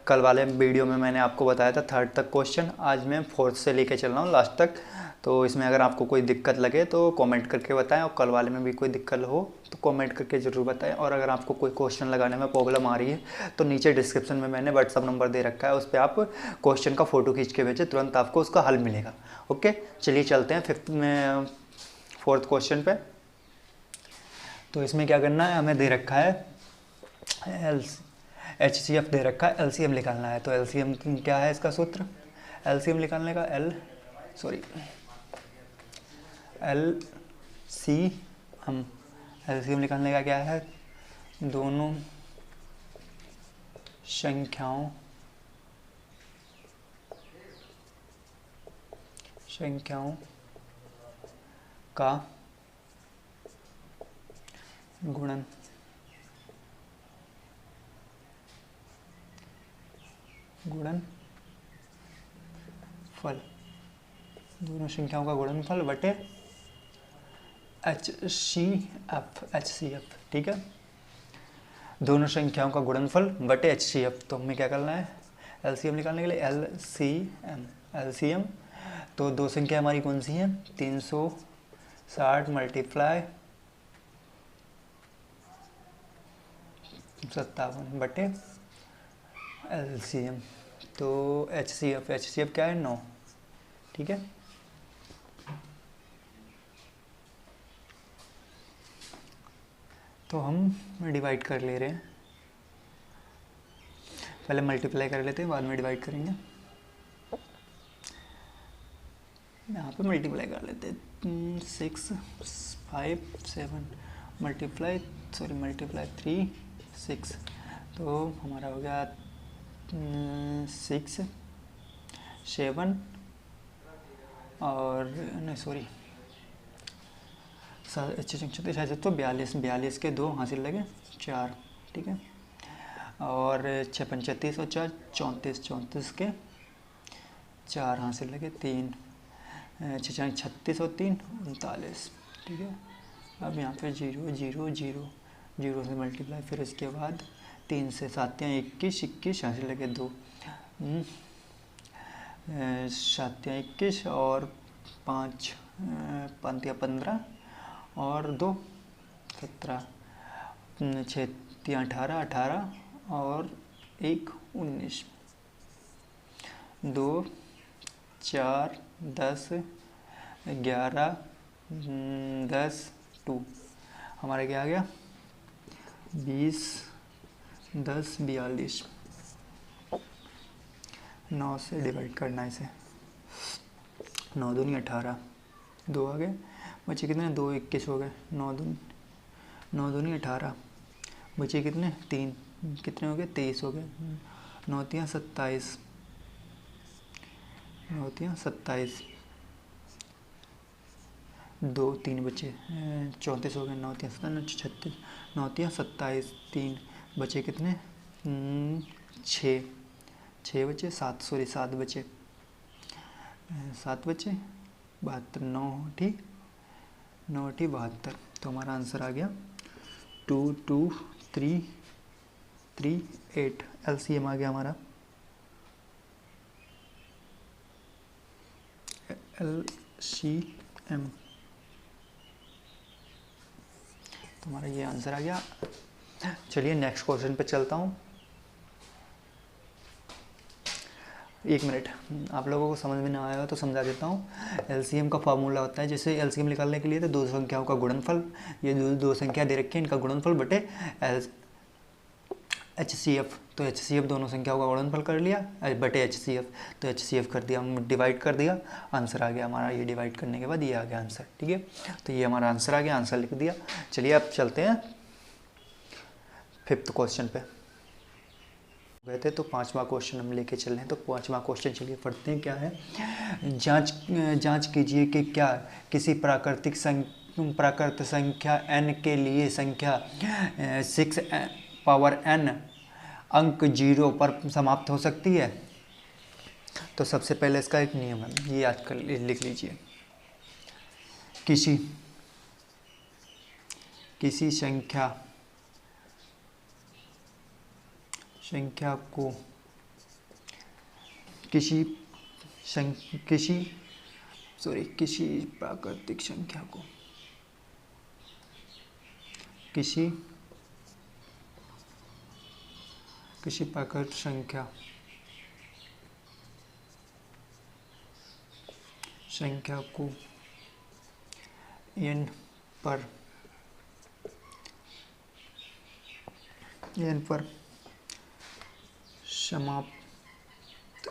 कल वाले वीडियो में मैंने आपको बताया था 3rd तक क्वेश्चन, आज मैं 4th से लेके चल रहा हूँ लास्ट तक। तो इसमें अगर आपको कोई दिक्कत लगे तो कमेंट करके बताएं, और कल वाले में भी कोई दिक्कत हो तो कमेंट करके ज़रूर बताएं। और अगर आपको कोई क्वेश्चन लगाने में प्रॉब्लम आ रही है तो नीचे डिस्क्रिप्शन में मैंने व्हाट्सअप नंबर दे रखा है, उस पर आप क्वेश्चन का फ़ोटो खींच के भेजें, तुरंत आपको उसका हल मिलेगा। ओके, चलिए चलते हैं 4th क्वेश्चन पे। तो इसमें क्या करना है, हमें दे रखा है HCF दे रखा है, LCM निकालना है। तो LCM क्या है इसका सूत्र, LCM निकालने का LCM निकालने का क्या है, दोनों संख्याओं का गुणनफल, दोनों संख्याओं का गुणनफल बटे HCF। ठीक है, दोनों संख्याओं का गुणनफल बटे HCF। तो हमें क्या करना है, LCM निकालने के लिए LCM। तो दो संख्या हमारी कौन सी है, 360 मल्टीप्लाई 57 बटे LCM। तो HCF क्या है, 9। ठीक है, तो हम डिवाइड कर ले रहे हैं, पहले मल्टीप्लाई कर लेते हैं, बाद में डिवाइड करेंगे। यहाँ पे मल्टीप्लाई कर लेते हैं, 6 5 7 मल्टीप्लाई 3 6। तो हमारा हो गया 6 7 और नहीं 42 के 2 हासिल लगे 4। ठीक है, और 6 35 और 4 34 के 4 हासिल लगे 3, 6 36 और 3 39। ठीक है, अब यहाँ पे 0 0 0 0 से मल्टीप्लाई, फिर इसके बाद 3 से 7 21 हासिल लगे 2, 7 21 और 5 5 15 और 2 17, 6 18 18 और 1 19, 2 4 10 11 10 2, हमारा क्या आ गया 20 10 42। 9 से डिवाइड करना है इसे, 9 दूनी 18, 2 आ गए, बचे कितने 2 21 हो गए, 9 दूनी 18, बचे कितने 3, कितने हो गए 23 हो गए, 9 तियाँ 27, 2 3 बचे 34 हो गए, 9 तियाँ 36, 9 तियाँ 27, 3 बचे कितने 6 बचे 7 बचे 72, 9 ठी 72। तो हमारा आंसर आ गया 2 2 3 3 8। LCM आ गया हमारा LCM, तो हमारा ये आंसर आ गया। चलिए नेक्स्ट क्वेश्चन पे चलता हूँ। 1 मिनट, आप लोगों को समझ में ना आया हो तो समझा देता हूँ। LCM का फार्मूला होता है, जैसे LCM निकालने के लिए तो दो संख्याओं का गुणनफल, ये दो संख्या दे रखी है, इनका गुणनफल बटे HCF। तो HCF दोनों संख्याओं का गुणनफल कर लिया बटे HCF, तो HCF कर दिया, हम डिवाइड कर दिया, आंसर आ गया हमारा। ये डिवाइड करने के बाद ये आ गया आंसर। ठीक है, तो ये हमारा आंसर आ गया, आंसर लिख दिया। चलिए अब चलते हैं 5th क्वेश्चन पे गए थे, तो 5वां क्वेश्चन हम लेके चल रहे हैं। तो 5वां क्वेश्चन चलिए पढ़ते हैं। क्या है, जांच कीजिए कि क्या किसी प्राकृत संख्या n के लिए संख्या 6 पावर n अंक 0 पर समाप्त हो सकती है। तो सबसे पहले इसका एक नियम है, ये याद कर लिख लीजिए। किसी संख्या को किसी प्राकृतिक संख्या को किसी प्राकृतिक संख्या को n पर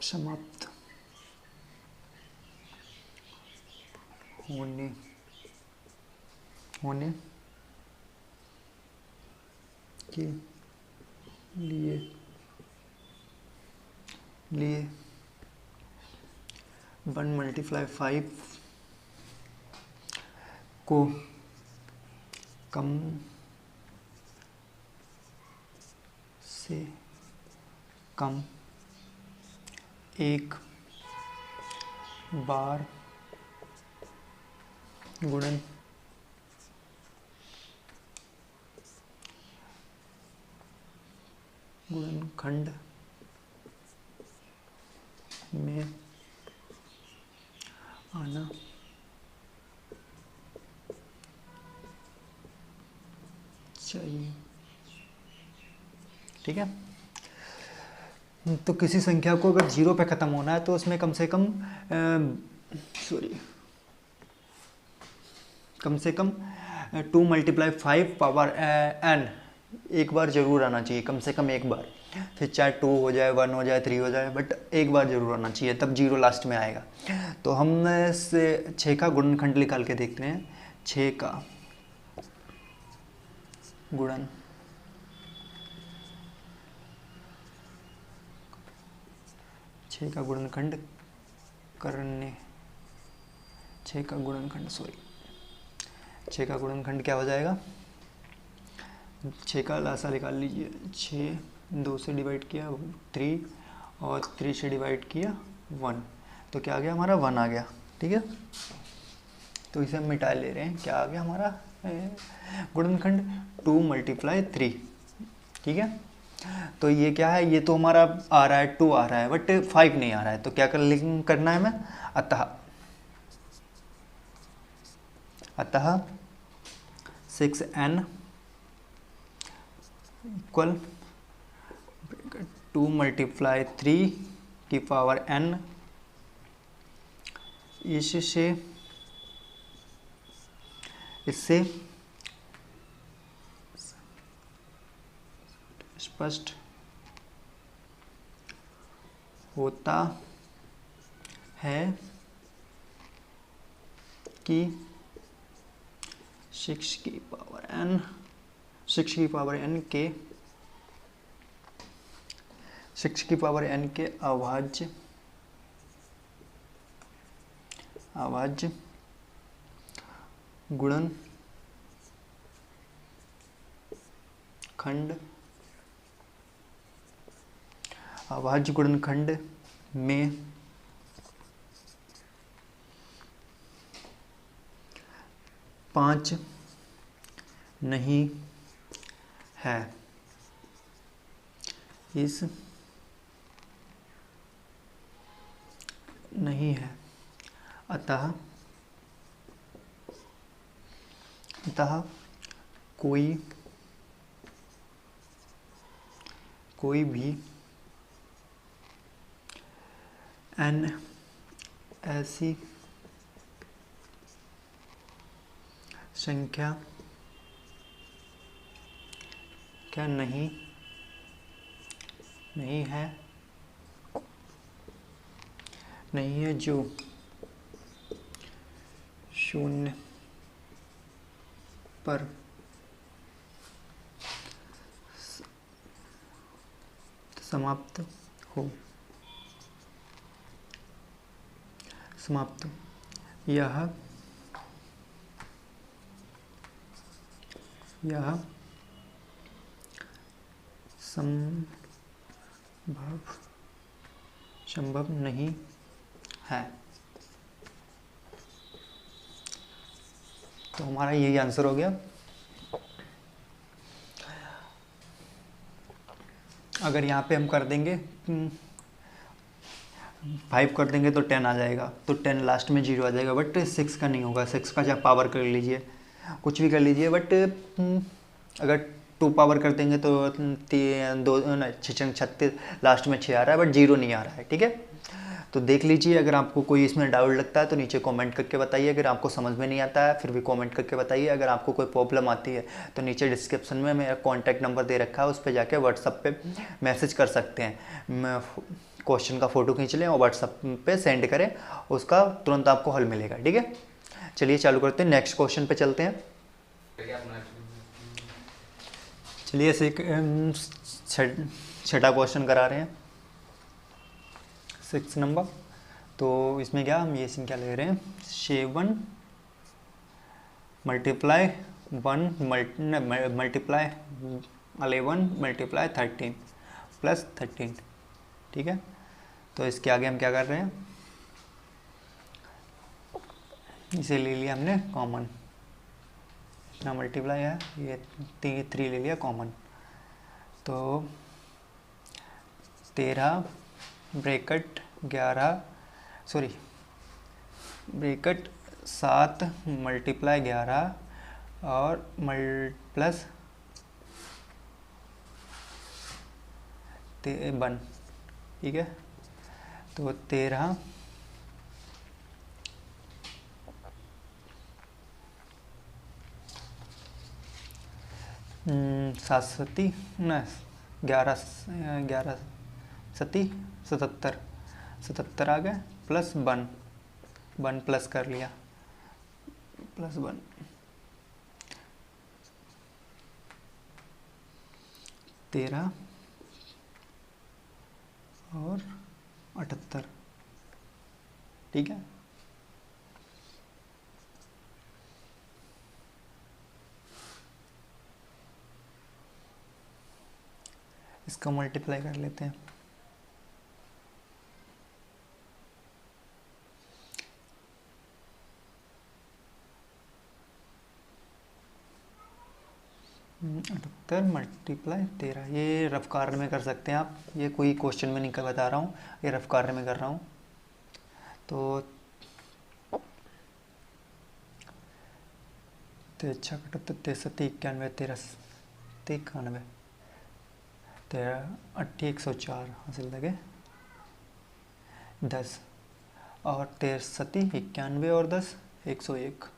समाप्त होने के लिए 1 × 5 को कम से कम एक बार गुणनखंड में आना चाहिए। ठीक है, तो किसी संख्या को अगर 0 पे ख़त्म होना है तो उसमें कम से कम 2 × 5 पावर n एक बार जरूर आना चाहिए, कम से कम एक बार। फिर चाहे 2 हो जाए, 1 हो जाए, 3 हो जाए, बट एक बार जरूर आना चाहिए, तब 0 लास्ट में आएगा। तो हम से 6 का गुणनखंड निकाल के देखते हैं। 6 का गुणनखंड करने 6 का गुणनखंड क्या हो जाएगा? 6 का लासा निकाल लीजिए। 6 2 से डिवाइड किया 3 और 3 से डिवाइड किया 1, तो क्या आ गया हमारा? 1 आ गया। ठीक है, तो इसे हम मिटा ले रहे हैं। क्या आ गया हमारा गुणनखंड? 2 × 3। ठीक है, तो ये क्या है? ये तो हमारा आ रहा है 2 आ रहा है, बट 5 नहीं आ रहा है। तो क्या करना है हमें? अतः 6n इक्वल 2 × 3 की पावर n। इससे स्पष्ट होता है कि 6 की पावर n के अभाज्य गुणनखंड में 5 नहीं है। अतः कोई भी n ऐसी संख्या क्या नहीं है जो 0 पर समाप्त हो। यह संभव नहीं है। तो हमारा यही आंसर हो गया। अगर यहाँ पे हम कर देंगे 5 कर देंगे तो 10 आ जाएगा, तो 10 लास्ट में 0 आ जाएगा, बट 6 का नहीं होगा। 6 का चाहे पावर कर लीजिए, कुछ भी कर लीजिए, बट अगर 2 पावर कर देंगे तो 36 लास्ट में 6 आ रहा है, बट 0 नहीं आ रहा है। ठीक है, तो देख लीजिए। अगर आपको कोई इसमें डाउट लगता है तो नीचे कमेंट करके बताइए। अगर आपको समझ में नहीं आता है फिर भी कमेंट करके बताइए। अगर आपको कोई प्रॉब्लम आती है तो नीचे डिस्क्रिप्शन में मेरा कॉन्टैक्ट नंबर दे रखा है, उस पर जाके व्हाट्सअप पे मैसेज कर सकते हैं। क्वेश्चन का फ़ोटो खींच लें और व्हाट्सअप पे सेंड करें, उसका तुरंत आपको हल मिलेगा। ठीक है, चलिए चालू करते हैं, नेक्स्ट क्वेश्चन पे चलते हैं। चलिए ऐसे छठा क्वेश्चन करा रहे हैं, 6 नंबर। तो इसमें क्या हम ये क्या ले रहे हैं, 7 मल्टीप्लाई 1 मल्टीप्लाई 11 मल्टीप्लाई 13 प्लस 13। ठीक है, तो इसके आगे हम क्या कर रहे हैं, इसे ले लिया हमने कॉमन, इतना मल्टीप्लाई है, ये 3 ले लिया कॉमन। तो 13 ब्रैकेट 7 मल्टीप्लाई 11 और प्लस 1। ठीक है, तो 13 7 सती न 11 सती 77 आ गए, प्लस 1 प्लस कर लिया, प्लस 1 13 और 78। ठीक है, इसका मल्टीप्लाई कर लेते हैं। अठहत्तर मल्टीप्लाई 13, ये रफ कार्य में कर सकते हैं आप, ये कोई क्वेश्चन में नहीं कर बता रहा हूँ, ये रफ कार्य में कर रहा हूँ। तो 6 71 91 13 104 हासिल लगे 10 और 13 91 और 10 101।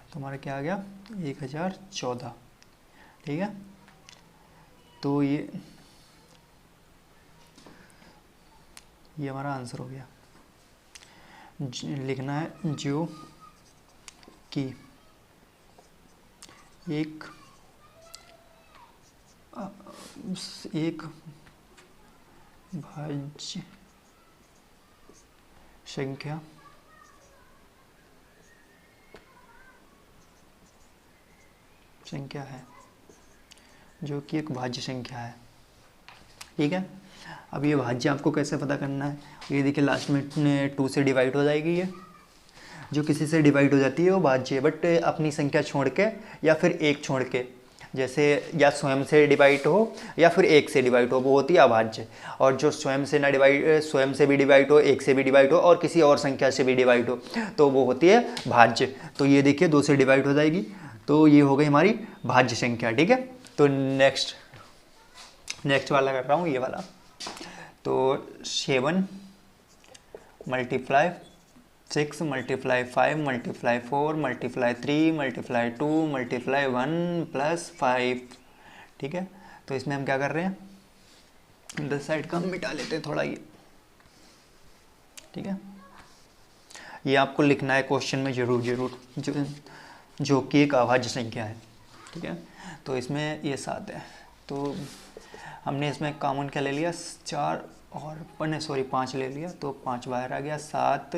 तो हमारा क्या आ गया, 1014। ठीक है, तो ये हमारा आंसर हो गया। लिखना है जो कि एक भाज्य संख्या है, जो कि एक भाज्य संख्या है। ठीक है, अब ये भाज्य आपको कैसे पता करना है, ये देखिए लास्ट में 2 से डिवाइड हो जाएगी, ये जो किसी से डिवाइड हो जाती है वो भाज्य है, बट अपनी संख्या छोड़ के या फिर एक छोड़ के, जैसे या स्वयं से डिवाइड हो या फिर एक से डिवाइड हो, वो होती है अभाज्य। और जो स्वयं से भी डिवाइड हो, एक से भी डिवाइड हो और किसी और संख्या से भी डिवाइड हो, तो वो होती है भाज्य। तो ये देखिए 2 से डिवाइड हो जाएगी, तो ये हो गई हमारी भाज्य संख्या। ठीक है, तो नेक्स्ट वाला कर रहा हूँ, ये वाला। तो 7 multiply 6 multiply 5 multiply 4 multiply 3 multiply 2 multiply 1 plus 5। ठीक है, तो इसमें हम क्या कर रहे हैं, इधर साइड का हम मिटा लेते हैं थोड़ा ये। ठीक है, ये आपको लिखना है क्वेश्चन में जरूर जो कि एक अभाज्य संख्या है। ठीक है, तो इसमें ये 7 है, तो हमने इसमें कॉमन क्या ले लिया, 4 और 5 ले लिया, तो 5 बाहर आ गया। 7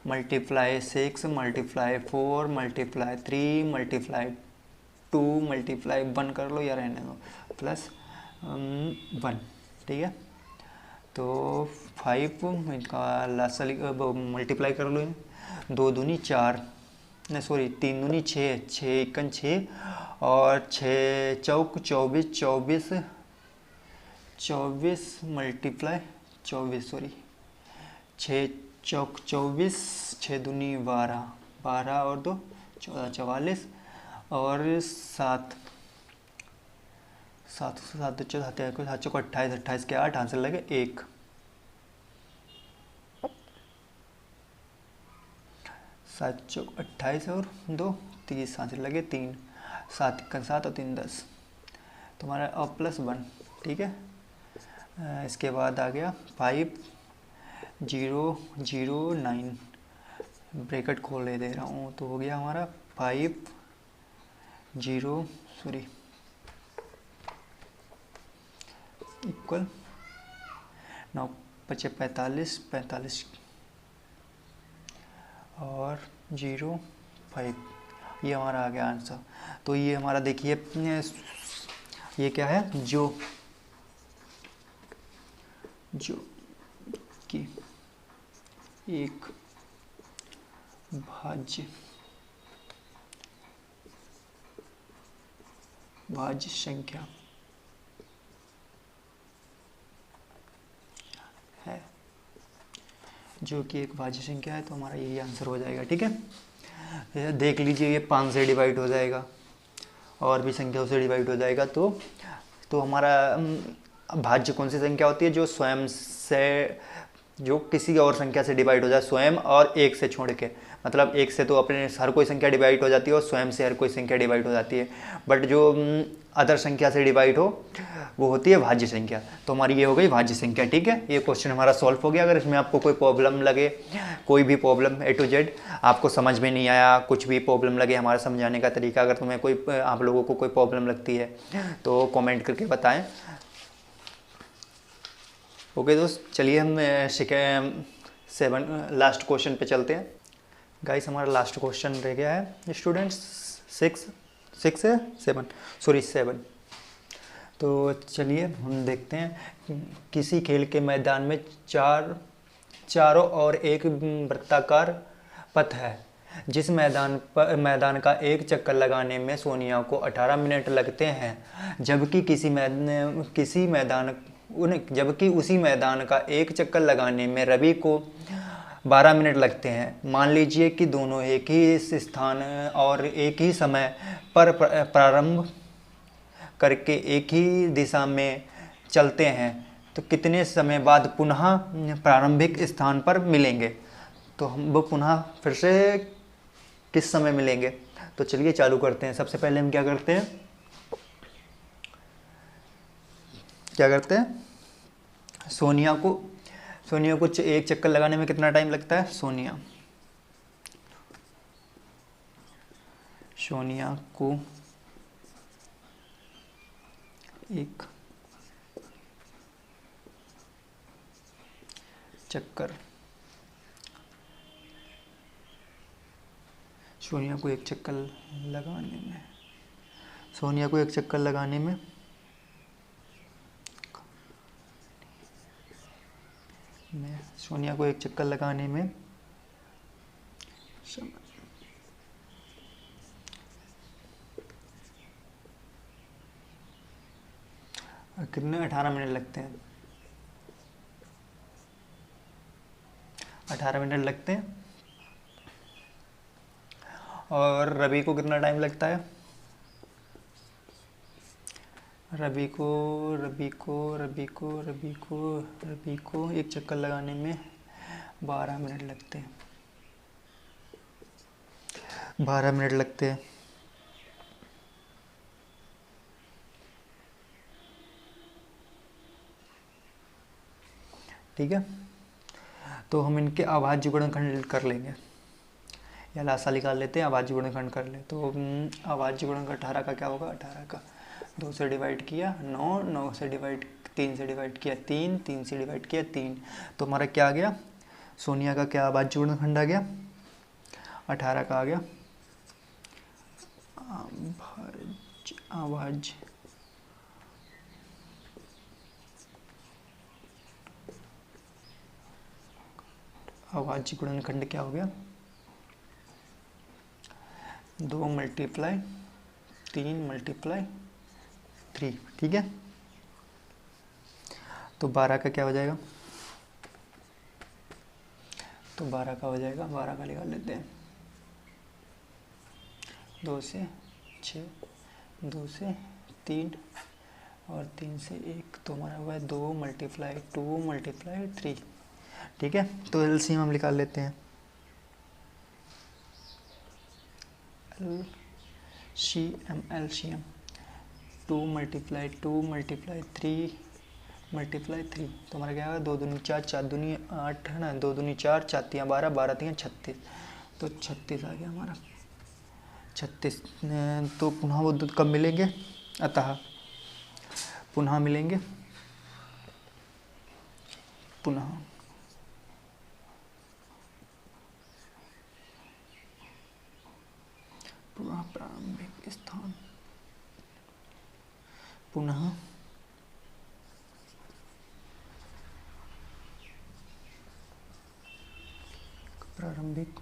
multiply 6 multiply 4 multiply 3 multiply 2 multiply 1 कर लो या रहने दो, प्लस 1। ठीक है, तो 5 इनका लास्ट मल्टीप्लाई कर लो, 2 दूनी 4 नहीं 3 दूनी 6 6 1 6 और 6 चौक 24, 24 मल्टीप्लाई 24, सॉरी 6 चौक 24, 6 दूनी 12, 12 और 2 14, 44 और 7 7 7 7 चौक 28, 28 के 8 आंसर लगे 1। 7 चौक 28 और 2 30 आंसर लगे 3। 7 का 7 और 3 10, तुम्हारा अब +1। ठीक है, इसके बाद आ गया 5 0 0 9, ब्रैकेट खोले दे रहा हूँ तो हो गया हमारा 5 0 सॉरी इक्वल 9 5 45 45 और 0 5, ये हमारा आ गया आंसर। तो ये हमारा देखिए ये क्या है, जो कि एक भाज्य संख्या है, जो कि एक भाज्य संख्या है, तो हमारा यही आंसर हो जाएगा। ठीक है, देख लीजिए ये 5 से डिवाइड हो जाएगा और भी संख्याओं से डिवाइड हो जाएगा। तो हमारा भाज्य कौन सी संख्या होती है, जो स्वयं से, जो किसी और संख्या से डिवाइड हो जाए, स्वयं और 1 से छोड़ के, मतलब 1 से तो अपने हर कोई संख्या डिवाइड हो जाती है और स्वयं से हर कोई संख्या डिवाइड हो जाती है, बट जो अदर संख्या से डिवाइड हो वो होती है भाज्य संख्या। तो हमारी ये हो गई भाज्य संख्या। ठीक है, ये क्वेश्चन हमारा सॉल्व हो गया। अगर इसमें आपको कोई प्रॉब्लम लगे, कोई भी प्रॉब्लम A to Z आपको समझ में नहीं आया, कुछ भी प्रॉब्लम लगे हमारा समझाने का तरीका, अगर तुम्हें कोई, आप लोगों को कोई प्रॉब्लम लगती है तो कमेंट करके बताएं। ओके दोस्त, चलिए हम 7 लास्ट क्वेश्चन पे चलते हैं। गाइस हमारा लास्ट क्वेश्चन रह गया है स्टूडेंट्स 7। तो चलिए हम देखते हैं, किसी खेल के मैदान में चारों और एक वृत्ताकार पथ है, जिस मैदान का एक चक्कर लगाने में सोनिया को 18 मिनट लगते हैं, जबकि उसी मैदान का एक चक्कर लगाने में रवि को 12 मिनट लगते हैं। मान लीजिए कि दोनों एक ही स्थान और एक ही समय पर प्रारंभ करके एक ही दिशा में चलते हैं, तो कितने समय बाद पुनः प्रारंभिक स्थान पर मिलेंगे। तो हम वो पुनः फिर से किस समय मिलेंगे। तो चलिए चालू करते हैं। सबसे पहले हम क्या करते हैं, सोनिया को एक चक्कर लगाने में कितना टाइम लगता है। सोनिया को एक चक्कर लगाने में कितने 18 मिनट लगते हैं। 18 मिनट लगते हैं। और रवि को कितना टाइम लगता है। रवि को एक चक्कर लगाने में 12 मिनट लगते हैं। 12 मिनट लगते हैं। ठीक है, तो हम इनके अभाज्य गुणनखंड कर लेंगे, या लासा निकाल लेते हैं, अभाज्य गुणनखंड कर ले। तो अभाज्य गुणनखंड 18 का क्या होगा, 18 का 2 से डिवाइड किया 9, 9 से डिवाइड 3 से डिवाइड किया 3, 3 से डिवाइड किया 3। तो हमारा क्या आ गया, सोनिया का क्या अभाज्य गुणनखंड आ गया, 18 का आ गया अभाज्य गुणनखंड क्या हो गया, 2 × 3 × 3, ठीक है। तो 12 का क्या हो जाएगा, तो 12 का हो जाएगा, 12 का निकाल लेते हैं। 2 से 6, 2 से 3 और 3 से 1, तो हमारा हुआ है 2 × 2 × 3, ठीक है। तो एलसीएम हम निकाल लेते हैं। एलसीएम 2 × 2 × 3 × 3, तो हमारा क्या होगा, 2 दूनी 4, 4 दूनी 8 है ना, 2 दूनी 4, 4 तियाँ 12, 12 तियाँ 36, तो 36 आ गया हमारा 36। तो पुनः वो कब मिलेंगे, अतः पुनः मिलेंगे, पुनः प्रारंभिक स्थान, पुनः प्रारंभिक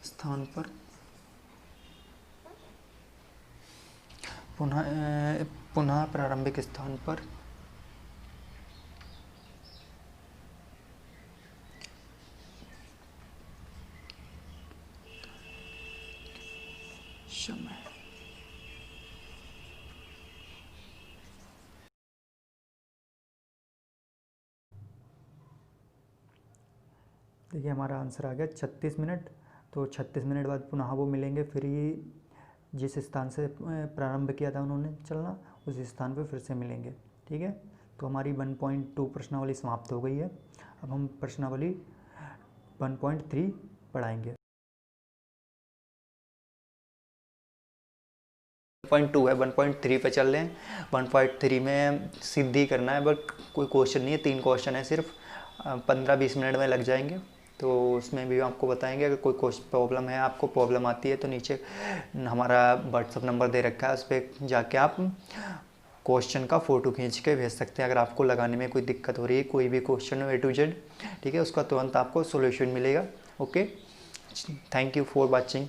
स्थान पर पुनः प्रारंभिक स्थान पर समय। देखिए हमारा आंसर आ गया 36 मिनट। तो 36 मिनट बाद पुनः वो मिलेंगे, फिर ये जिस स्थान से प्रारंभ किया था उन्होंने चलना, उस स्थान पर फिर से मिलेंगे, ठीक है। तो हमारी 1.2 प्रश्नावली समाप्त हो गई है। अब हम प्रश्नावली 1.3 पढ़ाएंगे। 1.2 है, 1.3 पे चल रहे हैं। 1.3 में सिद्धि करना है, बट कोई क्वेश्चन नहीं है, 3 क्वेश्चन है सिर्फ, 15-20 मिनट में लग जाएंगे। तो उसमें भी आपको बताएंगे, अगर कोई प्रॉब्लम है, आपको प्रॉब्लम आती है तो नीचे हमारा व्हाट्सअप नंबर दे रखा है, उस पर जाके आप क्वेश्चन का फ़ोटो खींच के भेज सकते हैं। अगर आपको लगाने में कोई दिक्कत हो रही है, कोई भी क्वेश्चन हो A to Z, ठीक है, उसका तुरंत आपको सोल्यूशन मिलेगा। Okay, thank you for watching.